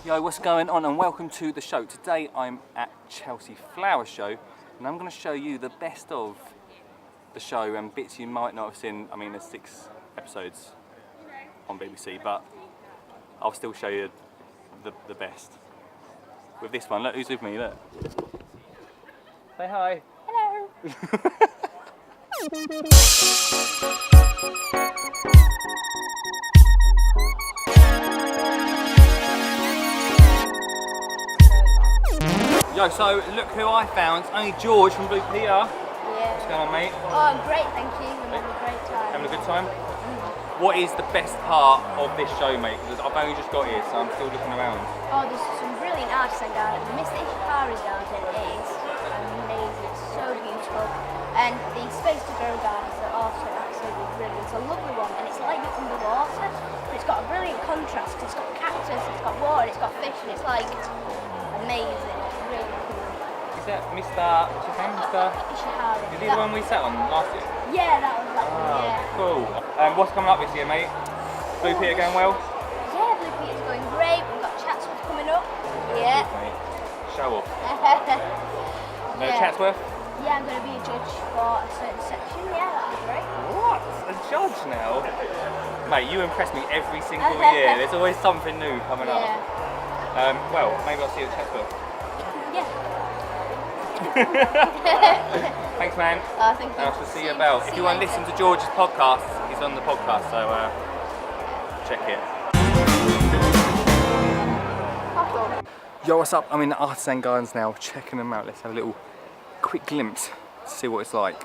Yo, what's going on, and welcome to the show. Today I'm at Chelsea Flower Show and I'm going to show you the best of the show and bits you might not have seen. I mean, there's 6 episodes on BBC, but I'll still show you the best. With this one, look who's with me, look. Say hi. Hello. Yo, so look who I found. It's only George from Blue Peter. Yeah. What's going on, mate? Oh, I'm great, thank you. I'm having a great time. Having a good time? What is the best part of this show, mate? Because I've only just got here, so I'm still looking around. Oh, there's some brilliant artists down here. Mr. Ishikari's garden is amazing. It's so beautiful. And the Space to Grow gardens are also absolutely brilliant. It's a lovely one, and it's like you're underwater. But it's got a brilliant contrast. It's got cactus, it's got water, it's got fish, and it's like amazing. Really cool. Is that Mr. What's his name? Mr. Ishihara. Is he the one we sat on last year? Yeah, that one. Yeah. Cool. What's coming up this year, mate? Blue Peter going well? Yeah, Blue Peter's going great. We've got Chatsworth coming up. Yeah. Good, mate. Show off. No Yeah. Chatsworth? Yeah, I'm going to be a judge for a certain section. Yeah, that'd be great. What? A judge now? Mate, you impress me every single year. There's always something new coming up. Well, maybe I'll see you at Chatsworth. Yeah. Thanks, man. Thank you. Nice to see you about. If you want to listen to George's podcast, he's on the podcast, so check it. Yo, what's up? I'm in the Artisan Gardens now, checking them out. Let's have a little quick glimpse to see what it's like.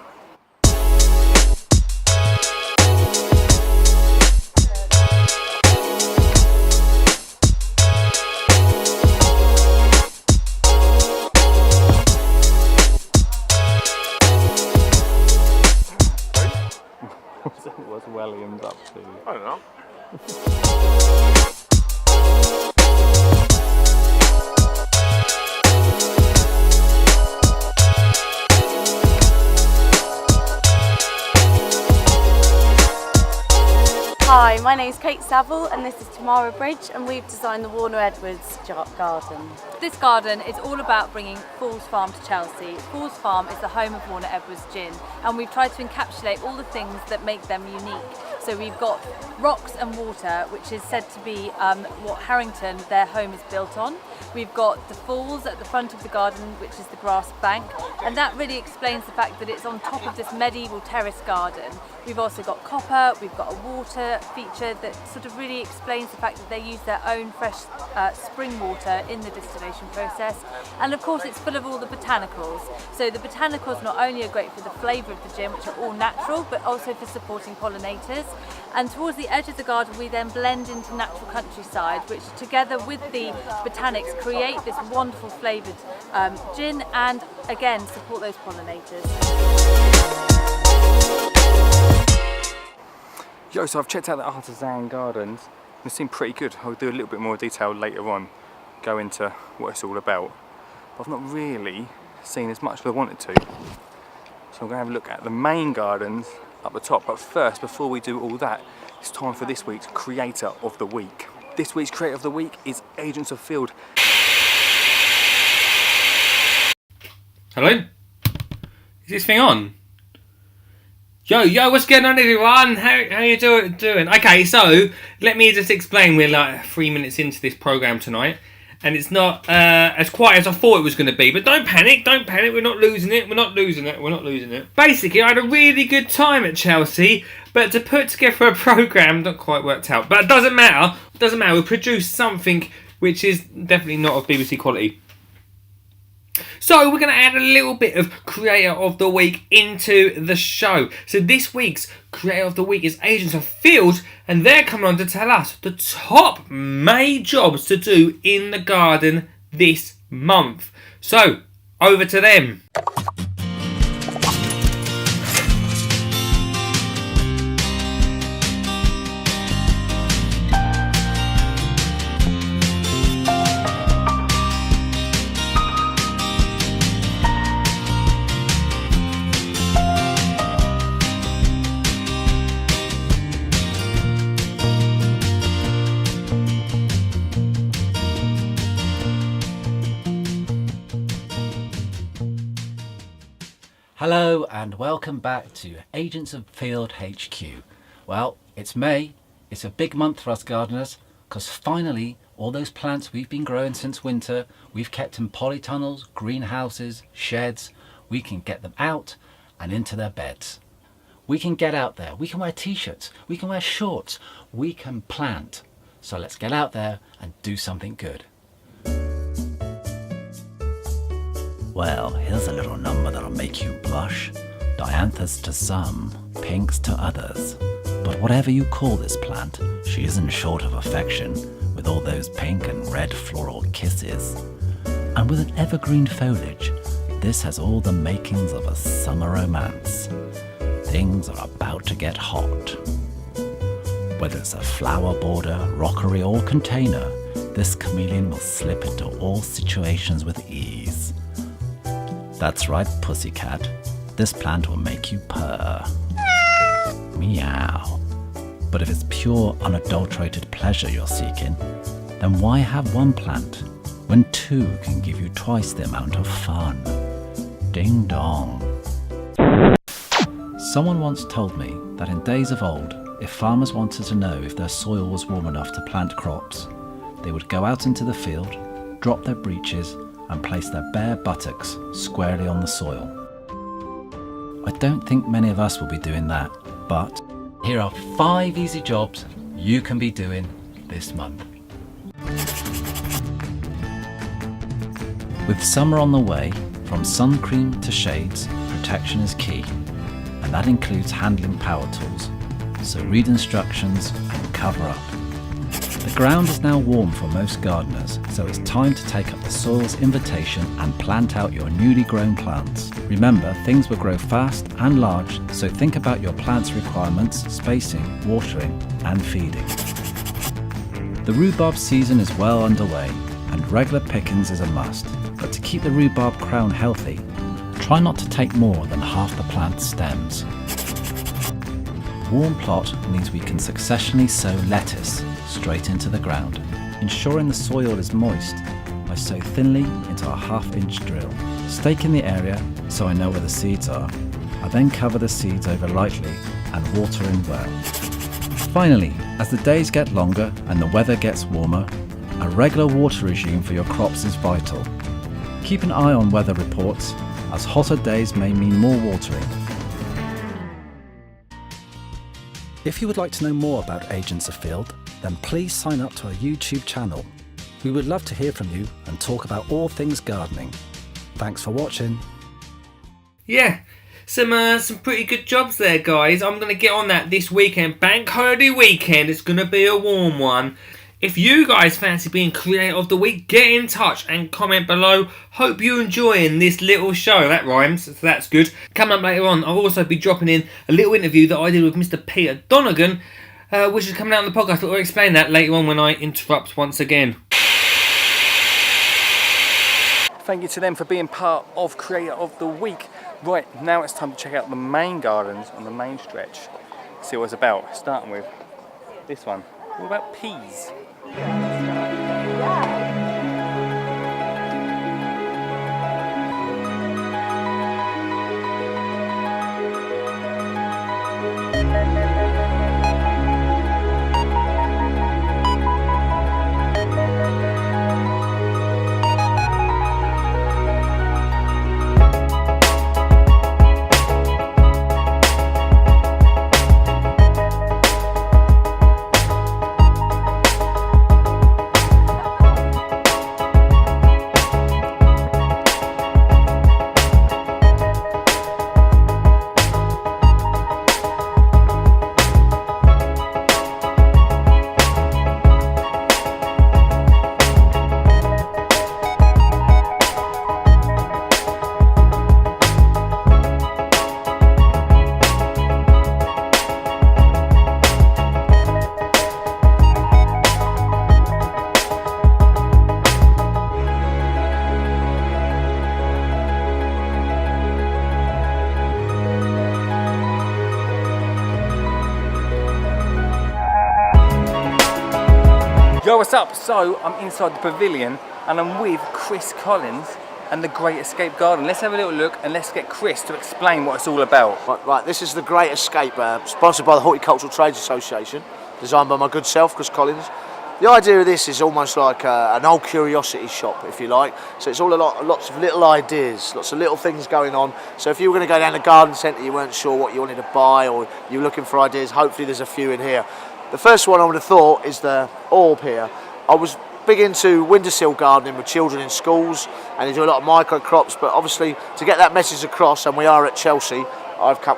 What's Williams up to? I don't know. Hi, my name is Kate Saville and this is Tamara Bridge and we've designed the Warner Edwards garden. This garden is all about bringing Falls Farm to Chelsea. Falls Farm is the home of Warner Edwards gin and we've tried to encapsulate all the things that make them unique. So we've got rocks and water, which is said to be what Harrington, their home, is built on. We've got the falls at the front of the garden, which is the grass bank, and that really explains the fact that it's on top of this medieval terrace garden. We've also got copper, we've got a water feature that sort of really explains the fact that they use their own fresh spring water in the distillation process. And of course it's full of all the botanicals. So the botanicals not only are great for the flavour of the gin, which are all natural, but also for supporting pollinators. And towards the edge of the garden we then blend into natural countryside, which together with the botanics create this wonderful flavoured gin and again support those pollinators. Yo, so I've checked out the Artisan Gardens. They seem pretty good. I'll do a little bit more detail later on, go into what it's all about. But I've not really seen as much as I wanted to. So I'm going to have a look at the main gardens up the top. But first, before we do all that, it's time for this week's Creator of the Week. This week's Creator of the Week is Agents of Field. Hello? Is this thing on? Yo, what's going on, everyone? How you doing? Okay, so let me just explain. We're like 3 minutes into this program tonight, and it's not as quiet as I thought it was going to be. But don't panic. We're not losing it. Basically, I had a really good time at Chelsea, but to put together a program, not quite worked out. But it doesn't matter. We produced something which is definitely not of BBC quality. So we're going to add a little bit of Creator of the Week into the show. So this week's Creator of the Week is Agents of Field, and they're coming on to tell us the top May jobs to do in the garden this month. So over to them. Hello and welcome back to Agents of Field HQ. Well, it's May. It's a big month for us gardeners because finally all those plants we've been growing since winter, we've kept in polytunnels, greenhouses, sheds, we can get them out and into their beds. We can get out there, we can wear t-shirts, we can wear shorts, we can plant. So let's get out there and do something good. Well, here's a little number that'll make you blush. Dianthus to some, pinks to others. But whatever you call this plant, she isn't short of affection, with all those pink and red floral kisses. And with an evergreen foliage, this has all the makings of a summer romance. Things are about to get hot. Whether it's a flower border, rockery or container, this chameleon will slip into all situations with ease. That's right, pussycat. This plant will make you purr. Meow. But if it's pure, unadulterated pleasure you're seeking, then why have one plant when two can give you twice the amount of fun? Ding dong. Someone once told me that in days of old, if farmers wanted to know if their soil was warm enough to plant crops, they would go out into the field, drop their breeches, and place their bare buttocks squarely on the soil. I don't think many of us will be doing that, but here are 5 easy jobs you can be doing this month. With summer on the way, from sun cream to shades, protection is key, and that includes handling power tools, so read instructions and cover up. The ground is now warm for most gardeners, so it's time to take up the soil's invitation and plant out your newly grown plants. Remember, things will grow fast and large, so think about your plant's requirements, spacing, watering and feeding. The rhubarb season is well underway, and regular pickings is a must, but to keep the rhubarb crown healthy, try not to take more than half the plant's stems. Warm plot means we can successionally sow lettuce straight into the ground, ensuring the soil is moist. I sow thinly into a 1/2-inch drill, stake in the area so I know where the seeds are. I then cover the seeds over lightly and water in well. Finally, as the days get longer and the weather gets warmer, a regular water regime for your crops is vital. Keep an eye on weather reports, as hotter days may mean more watering. If you would like to know more about Agents of Field, then please sign up to our YouTube channel. We would love to hear from you and talk about all things gardening. Thanks for watching. Yeah, some pretty good jobs there, guys. I'm going to get on that this weekend. Bank holiday weekend. It's going to be a warm one. If you guys fancy being Creator of the Week, get in touch and comment below. Hope you're enjoying this little show. That rhymes, so that's good. Coming up later on, I'll also be dropping in a little interview that I did with Mr. Peter Donegan, which is coming out on the podcast, but I'll explain that later on when I interrupt once again. Thank you to them for being part of Creator of the Week. Right, now it's time to check out the main gardens on the main stretch. See what it's about, starting with this one. All about peas. Yo, what's up? So I'm inside the pavilion and I'm with Collin and the Great Escape Garden. Let's have a little look and let's get Chris to explain what it's all about. Right, this is the Great Escape, sponsored by the Horticultural Trades Association, designed by my good self, Chris Collins. The idea of this is almost like an old curiosity shop, if you like. So it's all lots of little ideas, lots of little things going on. So if you were going to go down the garden centre, you weren't sure what you wanted to buy, or you were looking for ideas, hopefully there's a few in here. The first one I would have thought is the orb here. I was big into windowsill gardening with children in schools, and they do a lot of micro crops, but obviously to get that message across, and we are at Chelsea,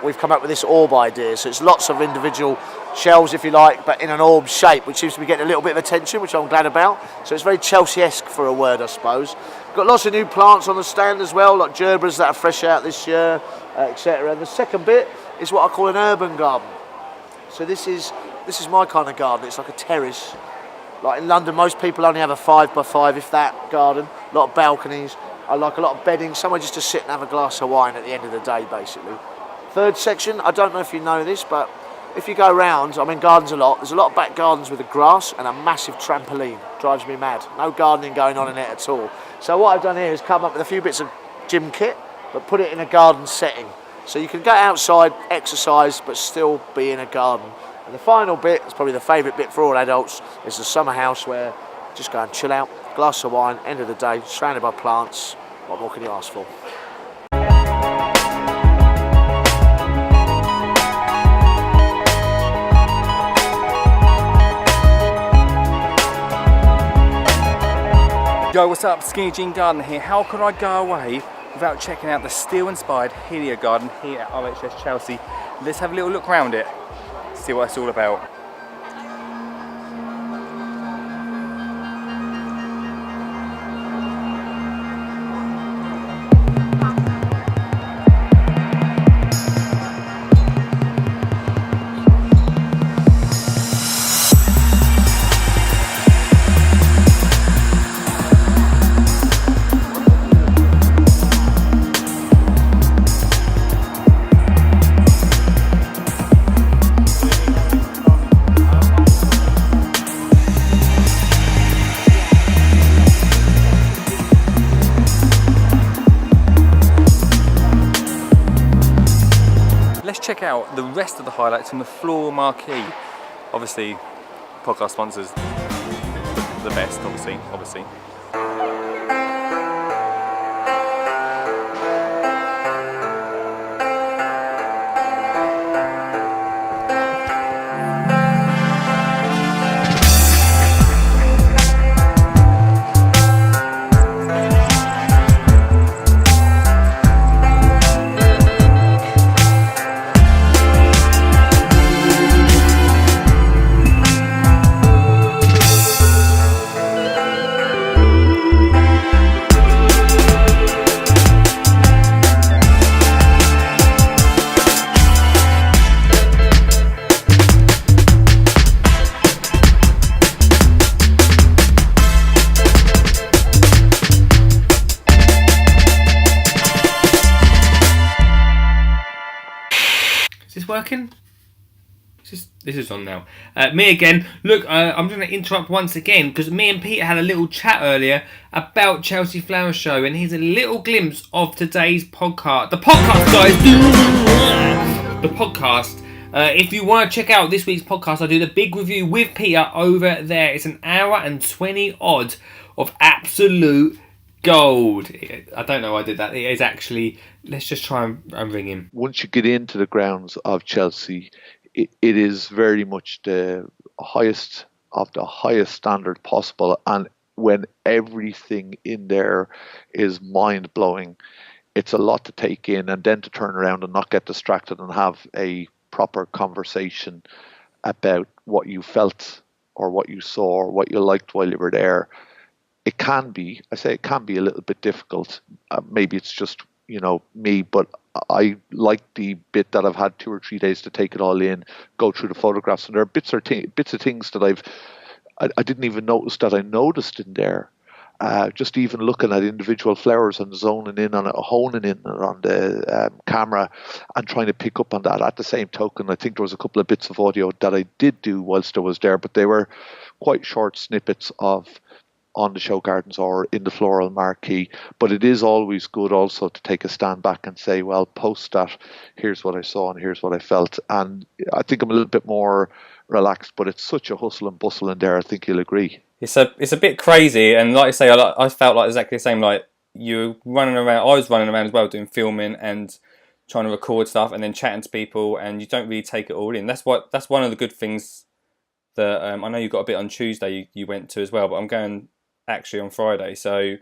we've come up with this orb idea. So it's lots of individual shelves, if you like, but in an orb shape, which seems to be getting a little bit of attention, which I'm glad about. So it's very Chelsea-esque for a word, I suppose. Got lots of new plants on the stand as well, like gerbils that are fresh out this year, etc. And the second bit is what I call an urban garden. So this is my kind of garden. It's like a terrace. Like in London, most people only have a 5x5, if that, garden. A lot of balconies. I like a lot of bedding, somewhere just to sit and have a glass of wine at the end of the day, basically. Third section, I don't know if you know this, but if you go round, I'm in gardens a lot, there's a lot of back gardens with a grass and a massive trampoline. Drives me mad. No gardening going on in it at all. So what I've done here is come up with a few bits of gym kit, but put it in a garden setting. So you can go outside, exercise, but still be in a garden. And the final bit, it's probably the favourite bit for all adults, is the summer house where you just go and chill out, glass of wine, end of the day, surrounded by plants. What more can you ask for? Yo, what's up? Skinny Jean Garden here. How could I go away without checking out the steel-inspired Helia garden here at RHS Chelsea? Let's have a little look around it, see what it's all about. Let's check out the rest of the highlights from the floor marquee. Obviously, podcast sponsors, the best, obviously. Is this working? This is on now. Me again. Look, I'm going to interrupt once again because me and Peter had a little chat earlier about Chelsea Flower Show, and here's a little glimpse of today's podcast. The podcast, guys. The podcast. If you want to check out this week's podcast, I do the big review with Peter over there. It's an hour and 20 odd of absolute gold. I don't know why I did that. It is actually. Let's just try and ring him. Once you get into the grounds of Chelsea, it is very much the highest of the highest standard possible. And when everything in there is mind-blowing, it's a lot to take in, and then to turn around and not get distracted and have a proper conversation about what you felt or what you saw or what you liked while you were there. It can be a little bit difficult. Maybe it's just, me, but I like the bit that I've had 2 or 3 days to take it all in, go through the photographs, and there are bits of things that I didn't even notice that I noticed in there. Just even looking at individual flowers and zoning in on it, honing in on the camera and trying to pick up on that. At the same token, I think there was a couple of bits of audio that I did do whilst I was there, but they were quite short snippets of on the show gardens or in the floral marquee. But it is always good also to take a stand back and say, well, post that, here's what I saw and here's what I felt. And I think I'm a little bit more relaxed, but it's such a hustle and bustle in there, I think you'll agree. It's a bit crazy, and like I say, I felt like exactly the same. Like you running around, I was running around as well, doing filming and trying to record stuff, and then chatting to people, and you don't really take it all in. That's one of the good things that I know you got a bit on Tuesday. You went to as well, but I'm going actually on Friday, so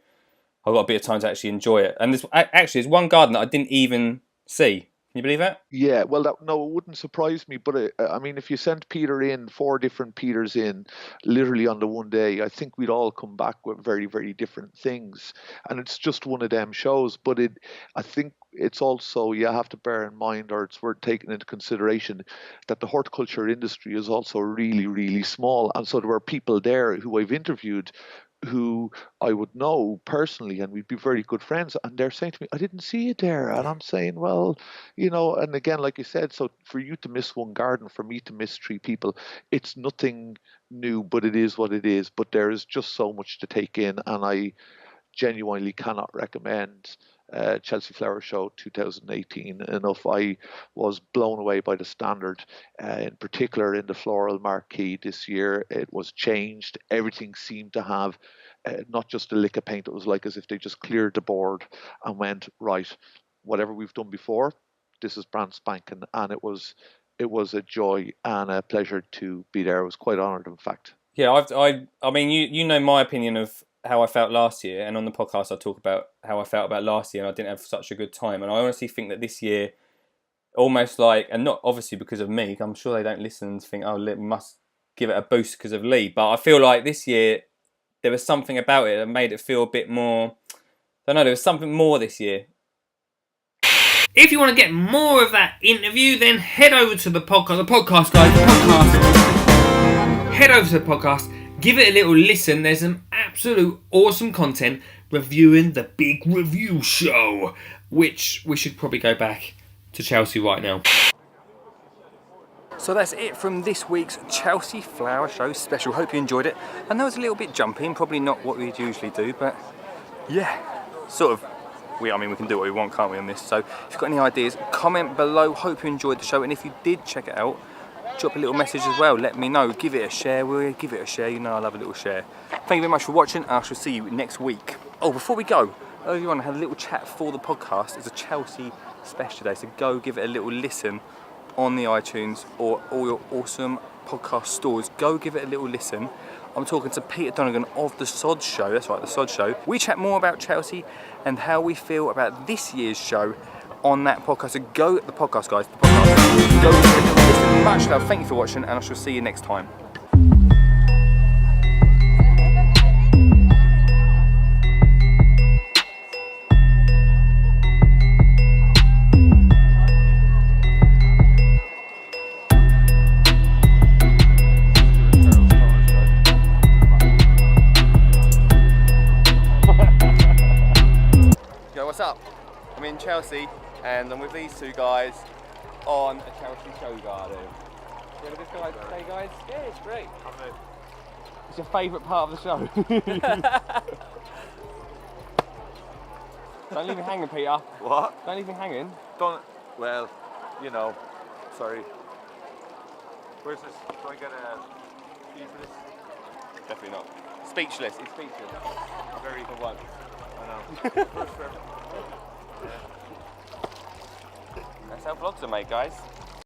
I've got a bit of time to actually enjoy it. And there's one garden that I didn't even see. Can you believe that? Yeah, well, it wouldn't surprise me. But I mean, if you sent Peter in, 4 different Peters in, literally on the one day, I think we'd all come back with very, very different things. And it's just one of them shows. But I think it's also, you have to bear in mind, or it's worth taking into consideration, that the horticulture industry is also really, really small. And so there were people there who I've interviewed who I would know personally, and we'd be very good friends, and they're saying to me, I didn't see you there. And I'm saying, well, and again, like you said, so for you to miss one garden, for me to miss 3 people, it's nothing new, but it is what it is. But there is just so much to take in, and I genuinely cannot recommend Chelsea Flower Show 2018 enough. I was blown away by the standard, in particular in the floral marquee this year. It was changed. Everything seemed to have not just a lick of paint. It was like as if they just cleared the board and went, right, whatever we've done before, this is brand spanking. And it was a joy and a pleasure to be there. I was quite honoured, in fact. Yeah, I mean, you know my opinion of how I felt last year, and on the podcast I talk about how I felt about last year, and I didn't have such a good time. And I honestly think that this year, almost like, and not obviously because of me, I'm sure they don't listen and think, oh, we must give it a boost because of Lee. But I feel like this year there was something about it that made it feel a bit more. I don't know. There was something more this year. If you want to get more of that interview, then head over to the podcast. The podcast, guys. The podcast. Head over to the podcast. Give it a little listen. There's some absolute awesome content reviewing the big review show, which we should probably go back to Chelsea right now. So that's it from this week's Chelsea Flower Show special. Hope you enjoyed it. I know it's a little bit jumpy and probably not what we'd usually do, but yeah, sort of. We can do what we want, can't we, on this? So if you've got any ideas, comment below. Hope you enjoyed the show, and if you did check it out, drop a little message as well. Let me know. Give it a share, will you? Give it a share. You know I love a little share. Thank you very much for watching. I shall see you next week. Oh, before we go, earlier on I had a little chat for the podcast. It's a Chelsea Spesh today, so go give it a little listen on the iTunes or all your awesome podcast stores. Go give it a little listen. I'm talking to Peter Donegan of The Sod Show. That's right, The Sod Show. We chat more about Chelsea and how we feel about this year's show on that podcast. So go at the podcast, guys. The podcast. Go give it a little listen. Much love. Thank you for watching, and I shall see you next time. What's up? I'm in Chelsea and I'm with these 2 guys on a Chelsea show garden. You have a good day, guys? Yeah, it's great. It's your favourite part of the show. Don't leave me hanging, Peter. What? Don't leave me hanging. Well, sorry. Where's this? Do I get a fee for this? Definitely not. Speechless. It's speechless. Very good one. I know. First forever. That's how vlogs are made, guys.